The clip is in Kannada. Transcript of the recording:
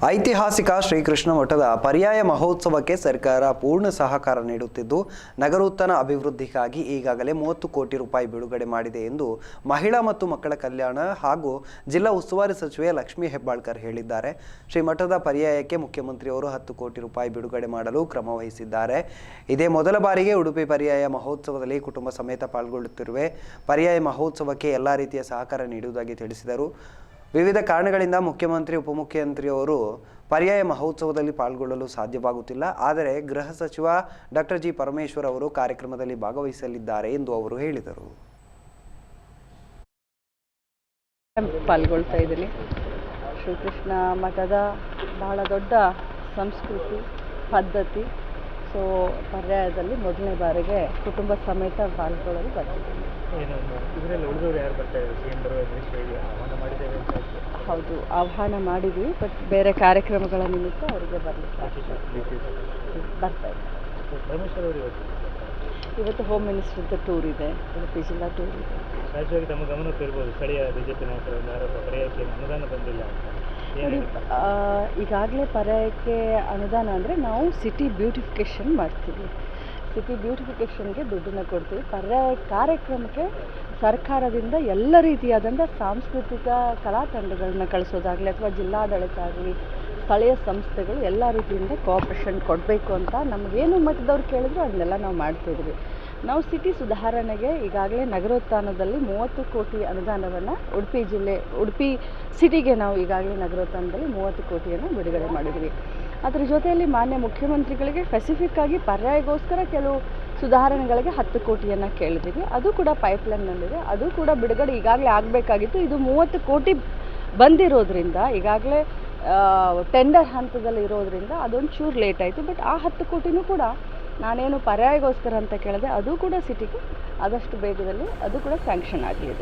ಐತಿಹಾಸಿಕ ಶ್ರೀಕೃಷ್ಣ ಮಠದ ಪರ್ಯಾಯ ಮಹೋತ್ಸವಕ್ಕೆ ಸರ್ಕಾರ ಪೂರ್ಣ ಸಹಕಾರ ನೀಡುತ್ತಿದ್ದು ನಗರೋತ್ಥಾನ ಅಭಿವೃದ್ಧಿಗಾಗಿ ಈಗಾಗಲೇ 30 ಕೋಟಿ ರೂಪಾಯಿ ಬಿಡುಗಡೆ ಮಾಡಿದೆ ಎಂದು ಮಹಿಳಾ ಮತ್ತು ಮಕ್ಕಳ ಕಲ್ಯಾಣ ಹಾಗೂ ಜಿಲ್ಲಾ ಉಸ್ತುವಾರಿ ಸಚಿವೆ ಲಕ್ಷ್ಮೀ ಹೆಬ್ಬಾಳ್ಕರ್ ಹೇಳಿದ್ದಾರೆ. ಶ್ರೀ ಮಠದ ಪರ್ಯಾಯಕ್ಕೆ ಮುಖ್ಯಮಂತ್ರಿಯವರು 10 ಕೋಟಿ ರೂಪಾಯಿ ಬಿಡುಗಡೆ ಮಾಡಲು ಕ್ರಮ ವಹಿಸಿದ್ದಾರೆ. ಇದೇ ಮೊದಲ ಬಾರಿಗೆ ಉಡುಪಿ ಪರ್ಯಾಯ ಮಹೋತ್ಸವದಲ್ಲಿ ಕುಟುಂಬ ಸಮೇತ ಪಾಲ್ಗೊಳ್ಳುತ್ತಿರುವೆ. ಪರ್ಯಾಯ ಮಹೋತ್ಸವಕ್ಕೆ ಎಲ್ಲ ರೀತಿಯ ಸಹಕಾರ ನೀಡುವುದಾಗಿ ತಿಳಿಸಿದರು. ವಿವಿಧ ಕಾರಣಗಳಿಂದ ಮುಖ್ಯಮಂತ್ರಿ ಉಪಮುಖ್ಯಮಂತ್ರಿಯವರು ಪರ್ಯಾಯ ಮಹೋತ್ಸವದಲ್ಲಿ ಪಾಲ್ಗೊಳ್ಳಲು ಸಾಧ್ಯವಾಗುತ್ತಿಲ್ಲ. ಆದರೆ ಗೃಹ ಸಚಿವ ಡಾಕ್ಟರ್ ಜಿ ಪರಮೇಶ್ವರ್ ಅವರು ಕಾರ್ಯಕ್ರಮದಲ್ಲಿ ಭಾಗವಹಿಸಲಿದ್ದಾರೆ ಎಂದು ಅವರು ಹೇಳಿದರು. ಪಾಲ್ಗೊಳ್ತಾ ಇದ್ದೀನಿ. ಶ್ರೀಕೃಷ್ಣ ಮಠದ ಬಹಳ ದೊಡ್ಡ ಸಂಸ್ಕೃತಿ ಪದ್ಧತಿ. ಸೊ ಪರ್ಯಾಯದಲ್ಲಿ ಮೊದಲನೇ ಬಾರಿಗೆ ಕುಟುಂಬ ಸಮೇತ ಪಾಲ್ಗೊಳ್ಳಲು ಬರ್ತಿದ್ದೀನಿ. ಹೌದು, ಆಹ್ವಾನ ಮಾಡಿದ್ವಿ, ಬಟ್ ಬೇರೆ ಕಾರ್ಯಕ್ರಮಗಳ ನಿಮಿತ್ತ ಅವರಿಗೆ ಬರ್ತಾ ಇದ್ದಾರೆ. ಇವತ್ತು ಹೋಮ್ ಮಿನಿಸ್ಟರ್ದ ಟೂರ್ ಇದೆ, ಉಡುಪಿ ಜಿಲ್ಲಾ ಟೂರ್ ಇದೆ. ತಮ್ಮ ಗಮನಕ್ಕೆ ಇರ್ಬೋದು, ಸ್ಥಳೀಯ ಬಿಜೆಪಿ ನಾಯಕರಿಂದ ಆರೋಪ ಪರ್ಯಾಯಕ್ಕೆ ಅನುದಾನ ಬಂದಿಲ್ಲ. ನೋಡಿ, ಈಗಾಗಲೇ ಪರ್ಯಾಯಕ್ಕೆ ಅನುದಾನ ಅಂದರೆ ನಾವು ಸಿಟಿ ಬ್ಯೂಟಿಫಿಕೇಷನ್ ಮಾಡ್ತೀವಿ. ಸಿಟಿ ಬ್ಯೂಟಿಫಿಕೇಷನ್ಗೆ ದುಡ್ಡನ್ನು ಕೊಡ್ತೀವಿ. ಪರ್ಯಾಯ ಕಾರ್ಯಕ್ರಮಕ್ಕೆ ಸರ್ಕಾರದಿಂದ ಎಲ್ಲ ರೀತಿಯಾದಂಥ ಸಾಂಸ್ಕೃತಿಕ ಕಲಾ ತಂಡಗಳನ್ನ ಕಳಿಸೋದಾಗಲಿ ಅಥವಾ ಜಿಲ್ಲಾಡಳಿತ ಆಗಲಿ ಸ್ಥಳೀಯ ಸಂಸ್ಥೆಗಳು ಎಲ್ಲ ರೀತಿಯಿಂದ ಕೋಆಪ್ರೇಷನ್ ಕೊಡಬೇಕು ಅಂತ ನಮಗೇನು ಮಟ್ಟದವ್ರು ಕೇಳಿದ್ರು ಅದನ್ನೆಲ್ಲ ನಾವು ಮಾಡ್ತಿದ್ವಿ. ನಾವು ಸಿಟಿ ಸುಧಾರಣೆಗೆ ಈಗಾಗಲೇ ನಗರೋತ್ಥಾನದಲ್ಲಿ 30 ಕೋಟಿ ಅನುದಾನವನ್ನು ಉಡುಪಿ ಸಿಟಿಗೆ ನಾವು ಈಗಾಗಲೇ ನಗರೋತ್ಥಾನದಲ್ಲಿ 30 ಕೋಟಿಯನ್ನು ಬಿಡುಗಡೆ ಮಾಡಿದ್ವಿ. ಅದರ ಜೊತೆಯಲ್ಲಿ ಮಾನ್ಯ ಮುಖ್ಯಮಂತ್ರಿಗಳಿಗೆ ಸ್ಪೆಸಿಫಿಕ್ ಆಗಿ ಪರ್ಯಾಯಗೋಸ್ಕರ ಕೆಲವು ಸುಧಾರಣೆಗಳಿಗೆ 10 ಕೋಟಿಯನ್ನು ಕೇಳಿದ್ದೀವಿ. ಅದು ಕೂಡ ಪೈಪ್ಲೈನ್ನಲ್ಲಿದೆ, ಅದು ಕೂಡ ಬಿಡುಗಡೆ ಈಗಾಗಲೇ ಆಗಬೇಕಾಗಿತ್ತು. ಇದು 30 ಕೋಟಿ ಬಂದಿರೋದ್ರಿಂದ ಈಗಾಗಲೇ ಟೆಂಡರ್ ಹಂತದಲ್ಲಿ ಇರೋದ್ರಿಂದ ಅದೊಂದು ಚೂರು ಲೇಟ್ ಆಯಿತು. ಬಟ್ ಆ 10 ಕೋಟಿನೂ ಕೂಡ ನಾನೇನು ಪರ್ಯಾಯಗೋಸ್ಕರ ಅಂತ ಕೇಳಿದೆ, ಅದು ಕೂಡ ಸಿಟಿಗೆ ಆದಷ್ಟು ಬೇಗದಲ್ಲಿ ಅದು ಕೂಡ ಸ್ಯಾಂಕ್ಷನ್ ಆಗಲಿದೆ.